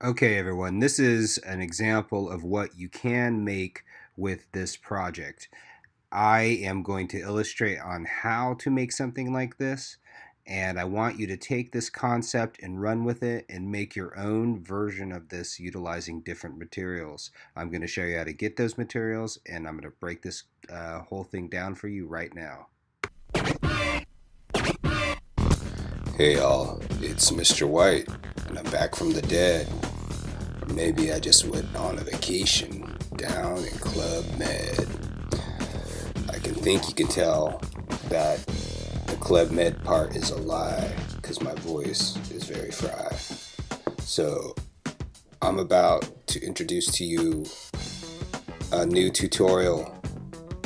Okay, everyone, this is an example of what you can make with this project. I am going to illustrate on how to make something like this, and I want you to take this concept and run with it and make your own version of this utilizing different materials. I'm going to show you how to get those materials, and I'm going to break this whole thing down for you right now. Hey y'all, it's Mr. White, and I'm back from the dead. Or maybe I just went on a vacation down in Club Med. I can think you can tell that the Club Med part is a lie, because my voice is very fried. So, I'm about to introduce to you a new tutorial,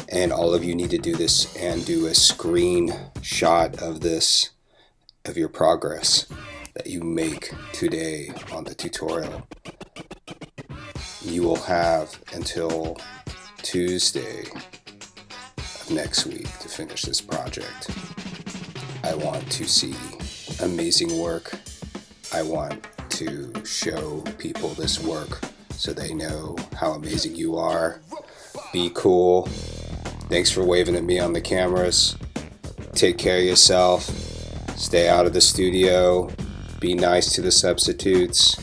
and all of you need to do this and do a screenshot of this of your progress that you make today on the tutorial. You will have until Tuesday of next week to finish this project. I want to see amazing work. I want to show people this work so they know how amazing you are. Be cool. Thanks for waving at me on the cameras. Take care of yourself. Stay out of the studio. Be nice to the substitutes.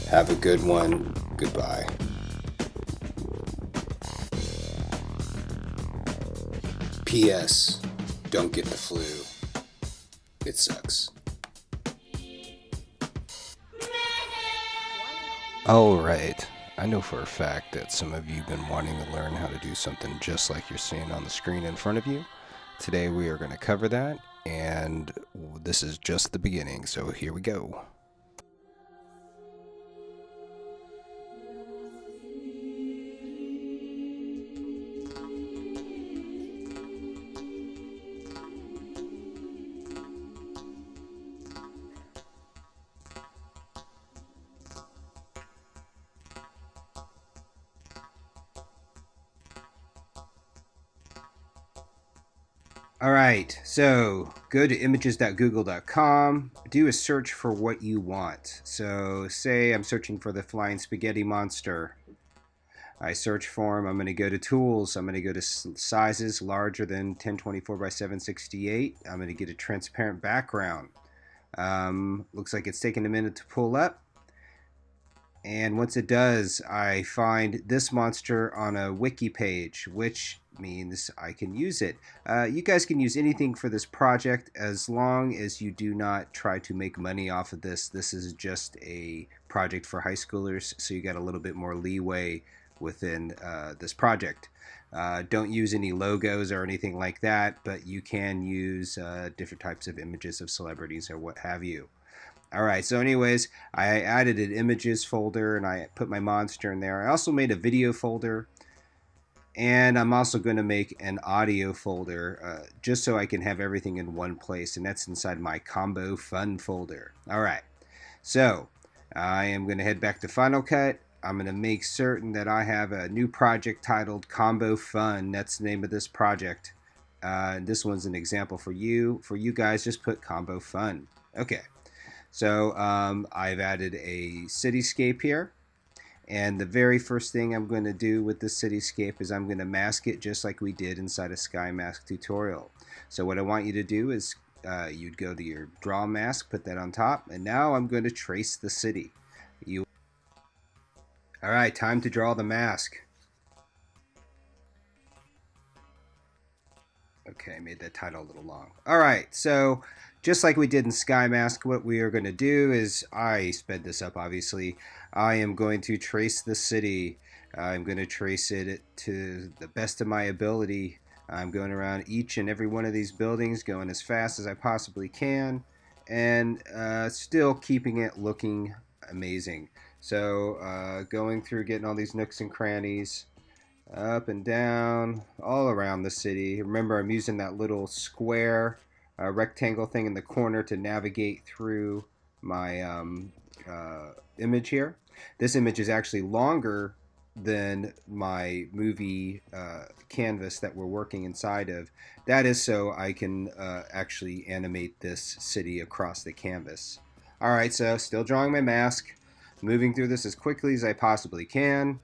Have a good one. Goodbye. P.S. Don't get the flu. It sucks. Alright, I know for a fact that some of you have been wanting to learn how to do something just like you're seeing on the screen in front of you. Today we are going to cover that, and this is just the beginning, so here we go. All right, so go to images.google.com, do a search for what you want. So say I'm searching for the flying spaghetti monster. I search for them. I'm going to go to tools. I'm going to go to sizes larger than 1024 by 768. I'm going to get a transparent background. Looks like it's taking a minute to pull up. And once it does, I find this monster on a wiki page, which means I can use it. You guys can use anything for this project as long as you do not try to make money off of this. This is just a project for high schoolers, so you got a little bit more leeway within this project. Don't use any logos or anything like that, but you can use different types of images of celebrities or what have you. Alright, so anyways, I added an images folder and I put my monster in there. I also made a video folder, and I'm also going to make an audio folder just so I can have everything in one place, and that's inside my combo fun folder. Alright, so I am going to head back to Final Cut. I'm going to make certain that I have a new project titled Combo Fun. That's the name of this project. This one's an example for you. For you guys, just put Combo Fun. Okay. So I've added a cityscape here, and the very first thing I'm going to do with this cityscape is I'm going to mask it just like we did inside a sky mask tutorial. So what I want you to do is you'd go to your draw mask, put that on top, and now I'm going to trace the city. Alright, time to draw the mask. Okay, I made that title a little long. Alright, so just like we did in Sky Mask, what we are going to do is, I sped this up obviously, I am going to trace the city. I'm going to trace it to the best of my ability. I'm going around each and every one of these buildings, going as fast as I possibly can, and still keeping it looking amazing. So going through, getting all these nooks and crannies, up and down, all around the city. Remember, I'm using that little square rectangle thing in the corner to navigate through my image here. This image is actually longer than my movie canvas that we're working inside of. That is so I can actually animate this city across the canvas. Alright, so still drawing my mask. moving through this as quickly as I possibly can.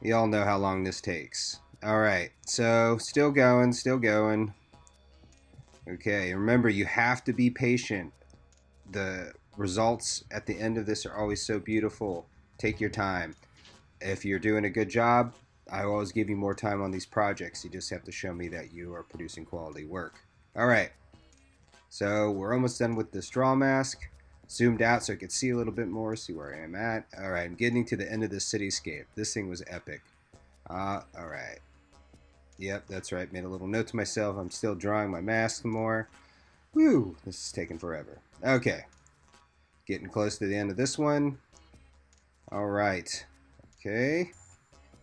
You all know how long this takes. Alright, so still going, still going. Okay, remember you have to be patient. The results at the end of this are always so beautiful. Take your time. If you're doing a good job, I always give you more time on these projects. You just have to show me that you are producing quality work. Alright, so we're almost done with this draw mask. Zoomed out so I could see a little bit more, see where I am at. Alright, I'm getting to the end of the cityscape. This thing was epic. Alright. Yep, that's right. Made a little note to myself. I'm still drawing my mask more. Woo, this is taking forever. Okay. Getting close to the end of this one. Alright. Okay.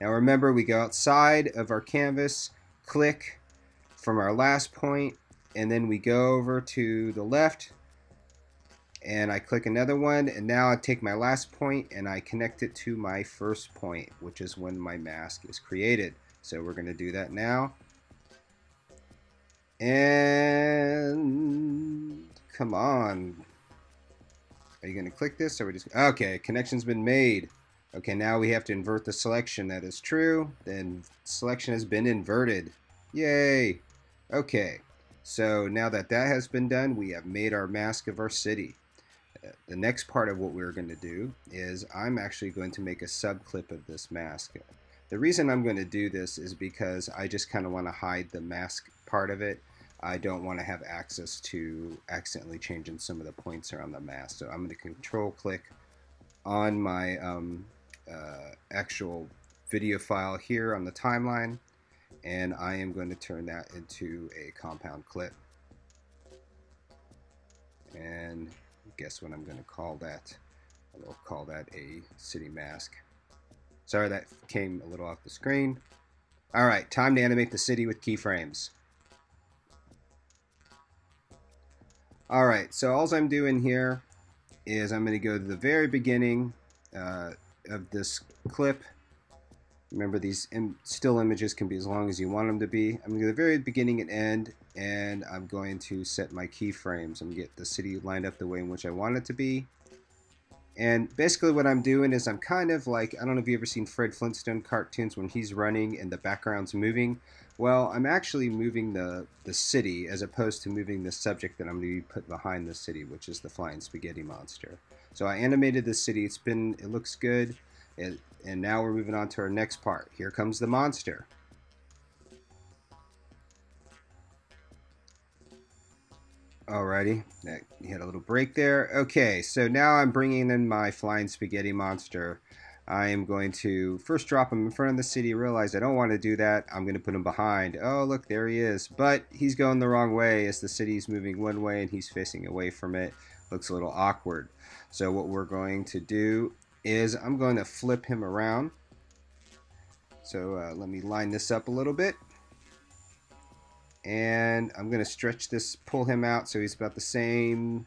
Now remember, we go outside of our canvas, click from our last point, and then we go over to the left, and I click another one, and now I take my last point and I connect it to my first point, which is when my mask is created. So we're going to do that now. And come on. Are you going to click this? Or we just okay, connection's been made. Okay, now we have to invert the selection. That is true. Then selection has been inverted. Yay. Okay. So now that that has been done, we have made our mask of our city. The next part of what we're going to do is I'm actually going to make a sub clip of this mask. The reason I'm going to do this is because I just kind of want to hide the mask part of it. I don't want to have access to accidentally changing some of the points around the mask. So I'm going to control click on my actual video file here on the timeline, and I am going to turn that into a compound clip. And guess what I'm going to call that? I'll call that a city mask. Sorry, that came a little off the screen. Alright, time to animate the city with keyframes. Alright, so all I'm doing here is I'm going to go to the very beginning of this clip. Remember, these still images can be as long as you want them to be. I'm going to go to the very beginning and end, and I'm going to set my keyframes. I'm going to get the city lined up the way in which I want it to be. And basically what I'm doing is I'm kind of like, I don't know if you've ever seen Fred Flintstone cartoons when he's running and the background's moving. Well, I'm actually moving the city as opposed to moving the subject that I'm going to put behind the city, which is the flying spaghetti monster. So I animated the city. It looks good. And now we're moving on to our next part. Here comes the monster. Alrighty, you had a little break there. Okay, so now I'm bringing in my flying spaghetti monster. I am going to first drop him in front of the city, realize I don't want to do that. I'm going to put him behind. Oh, look, there he is. But he's going the wrong way as the city's moving one way and he's facing away from it. Looks a little awkward. So what we're going to do is I'm going to flip him around. So let me line this up a little bit. And I'm going to stretch this, pull him out so he's about the same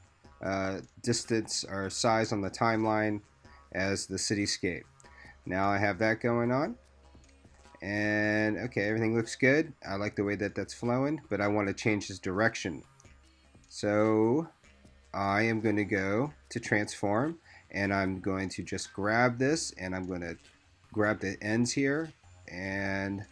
distance or size on the timeline as the cityscape. Now I have that going on. And okay, everything looks good. I like the way that that's flowing, but I want to change his direction. So I am going to go to transform, and I'm going to just grab this, and I'm going to grab the ends here and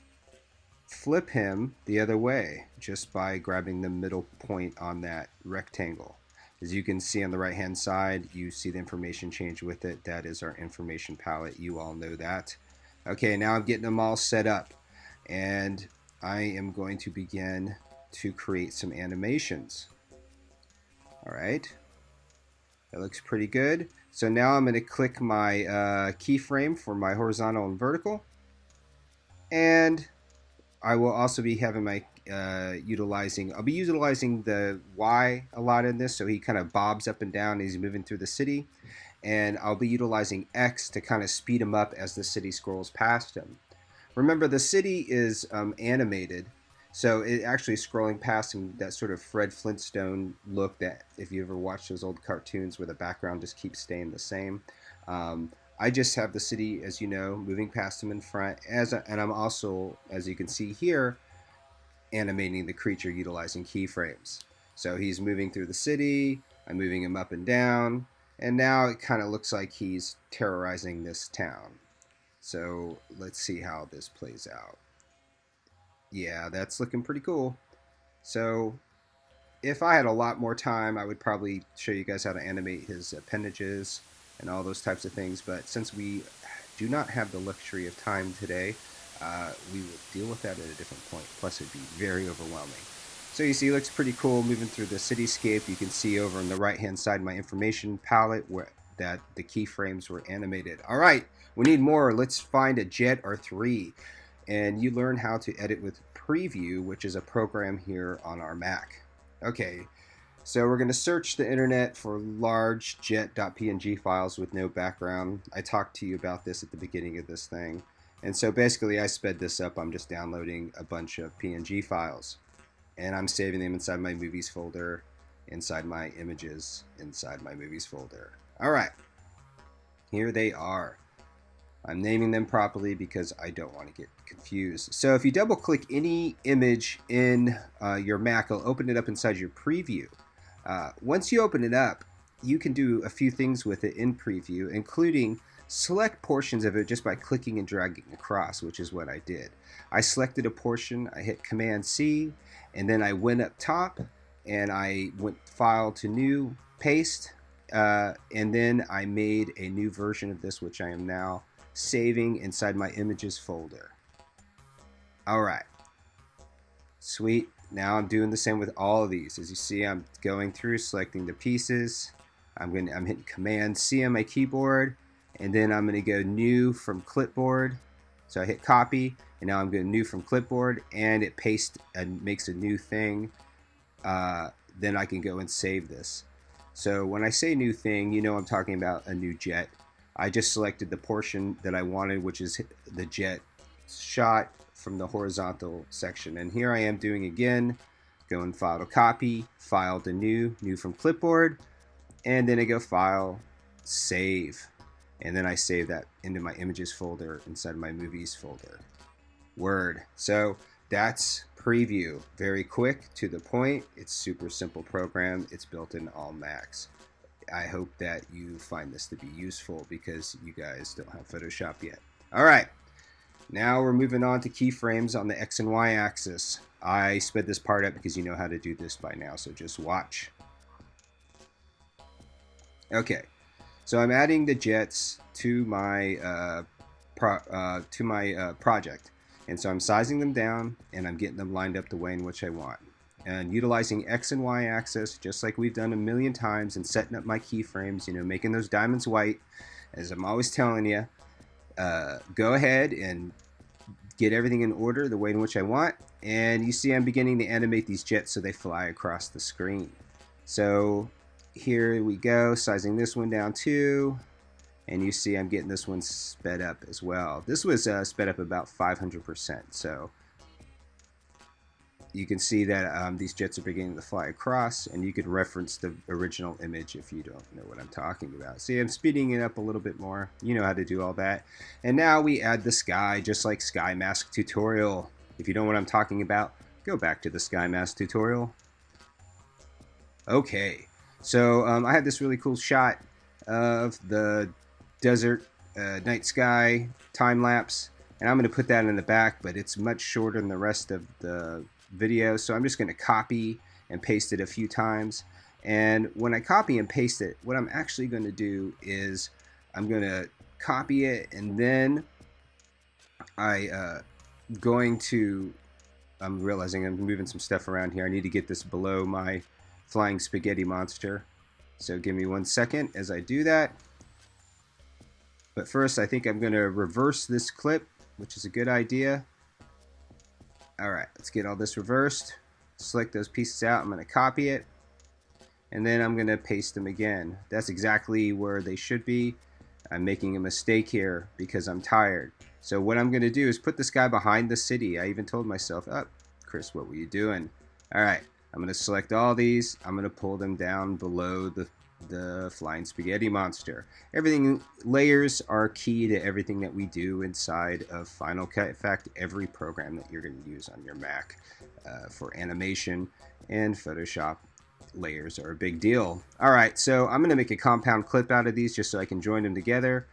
flip him the other way just by grabbing the middle point on that rectangle. As you can see on the right hand side, you see the information change with it. That is our information palette. You all know that. Okay, now I'm getting them all set up, and I am going to begin to create some animations. Alright, that looks pretty good. So now I'm going to click my keyframe for my horizontal and vertical, and I will also be having my I'll be utilizing the Y a lot in this, so he kind of bobs up and down as he's moving through the city, and I'll be utilizing X to kind of speed him up as the city scrolls past him. Remember, the city is animated, so it actually scrolling past him, that sort of Fred Flintstone look that if you ever watched those old cartoons where the background just keeps staying the same. I just have the city, as you know, moving past him in front, and I'm also, as you can see here, animating the creature utilizing keyframes. So he's moving through the city, I'm moving him up and down, And now it kind of looks like he's terrorizing this town. So let's see how this plays out. Yeah, that's looking pretty cool. So if I had a lot more time, I would probably show you guys how to animate his appendages and all those types of things. But since we do not have the luxury of time today, we will deal with that at a different point. Plus, it'd be very overwhelming. So you see, it looks pretty cool moving through the cityscape. You can see over on the right-hand side my information palette where that the keyframes were animated. All right, we need more. Let's find a jet or three. And you learn how to edit with Preview, which is a program here on our Mac. Okay, so we're going to search the internet for large jet.png files with no background. I talked to you about this at the beginning of this thing. And so basically I sped this up. I'm just downloading a bunch of PNG files. And I'm saving them inside my movies folder, inside my images, inside my movies folder. All right, here they are. I'm naming them properly because I don't want to get confused. So if you double click any image in your Mac, it'll open it up inside your preview. Once you open it up, you can do a few things with it in preview, including select portions of it just by clicking and dragging across, which is what I did. I selected a portion, I hit Command C, and then I went up top and I went File to New, Paste, and then I made a new version of this, which I am now saving inside my images folder. Alright, sweet. Now I'm doing the same with all of these. As you see, I'm going through selecting the pieces. I'm hitting Command C on my keyboard, and then I'm going to go New from Clipboard. So I hit Copy, and now I'm going New from Clipboard, and it pastes and makes a new thing. Then I can go and save this. So when I say new thing, you know I'm talking about a new jet. I just selected the portion that I wanted, which is the jet shot from the horizontal section. And here I am doing again, going File to Copy, File to New, New from Clipboard, and then I go File, Save. And then I save that into my Images folder inside my Movies folder. Word. So that's Preview. Very quick, to the point. It's super simple program. It's built in all Macs. I hope that you find this to be useful because you guys don't have Photoshop yet. All right, now we're moving on to keyframes on the X and Y axis. I sped this part up because you know how to do this by now, so just watch. Okay, so I'm adding the jets to my project, and so I'm sizing them down and I'm getting them lined up the way in which I want. And utilizing X and Y axis, just like we've done a million times, and setting up my keyframes, you know, making those diamonds white, as I'm always telling you, go ahead and get everything in order the way in which I want. And you see I'm beginning to animate these jets so they fly across the screen. So here we go, sizing this one down too. And you see I'm getting this one sped up as well. This was sped up about 500%. So you can see that these jets are beginning to fly across, and you could reference the original image if you don't know what I'm talking about. See, I'm speeding it up a little bit more. You know how to do all that. And now we add the sky, just like Sky Mask tutorial. If you know what I'm talking about, go back to the Sky Mask tutorial. Okay, so I had this really cool shot of the desert night sky time lapse, and I'm going to put that in the back, but it's much shorter than the rest of the video, so I'm just going to copy and paste it a few times. And when I copy and paste it, what I'm actually going to do is I'm going to copy it, and then I'm realizing I'm moving some stuff around here. I need to get this below my flying spaghetti monster, so give me 1 second as I do that. But first, I think I'm going to reverse this clip, which is a good idea. Alright, let's get all this reversed. Select those pieces out. I'm going to copy it. And then I'm going to paste them again. That's exactly where they should be. I'm making a mistake here because I'm tired. So what I'm going to do is put this guy behind the city. I even told myself, oh, Chris, what were you doing? Alright, I'm going to select all these. I'm going to pull them down below the flying spaghetti monster. Everything, layers are key to everything that we do inside of Final Cut. In fact, every program that you're going to use on your Mac for animation and Photoshop layers are a big deal. All right, so I'm going to make a compound clip out of these just so I can join them together,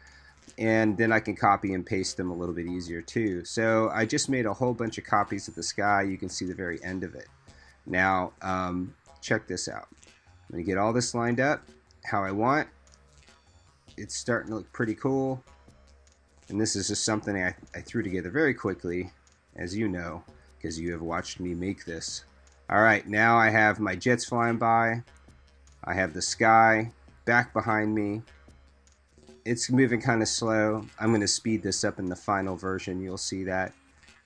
and then I can copy and paste them a little bit easier too. So I just made a whole bunch of copies of the sky. You can see the very end of it. Now, check this out. I'm going to get all this lined up how I want. It's starting to look pretty cool. And this is just something I threw together very quickly, as you know, because you have watched me make this. All right, now I have my jets flying by. I have the sky back behind me. It's moving kind of slow. I'm going to speed this up in the final version. You'll see that.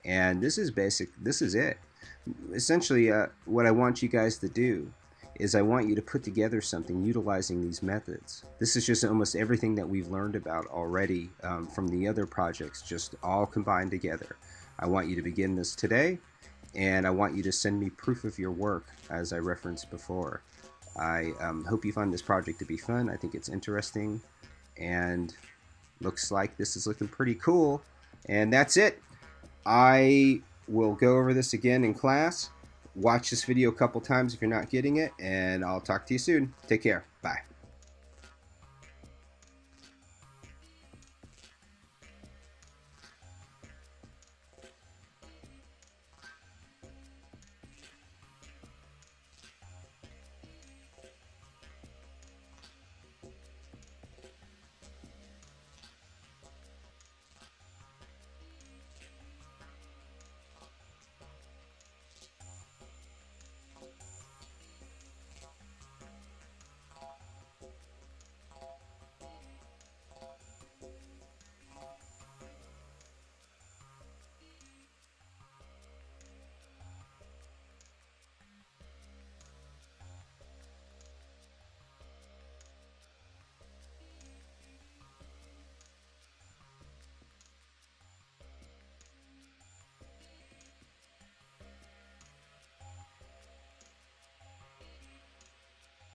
And this is basic. This is it. Essentially, what I want you guys to do is I want you to put together something utilizing these methods. This is just almost everything that we've learned about already from the other projects, just all combined together. I want you to begin this today, and I want you to send me proof of your work, as I referenced before. I hope you find this project to be fun. I think it's interesting, and looks like this is looking pretty cool. And that's it. I will go over this again in class. Watch this video a couple times if you're not getting it, and I'll talk to you soon. Take care. Bye.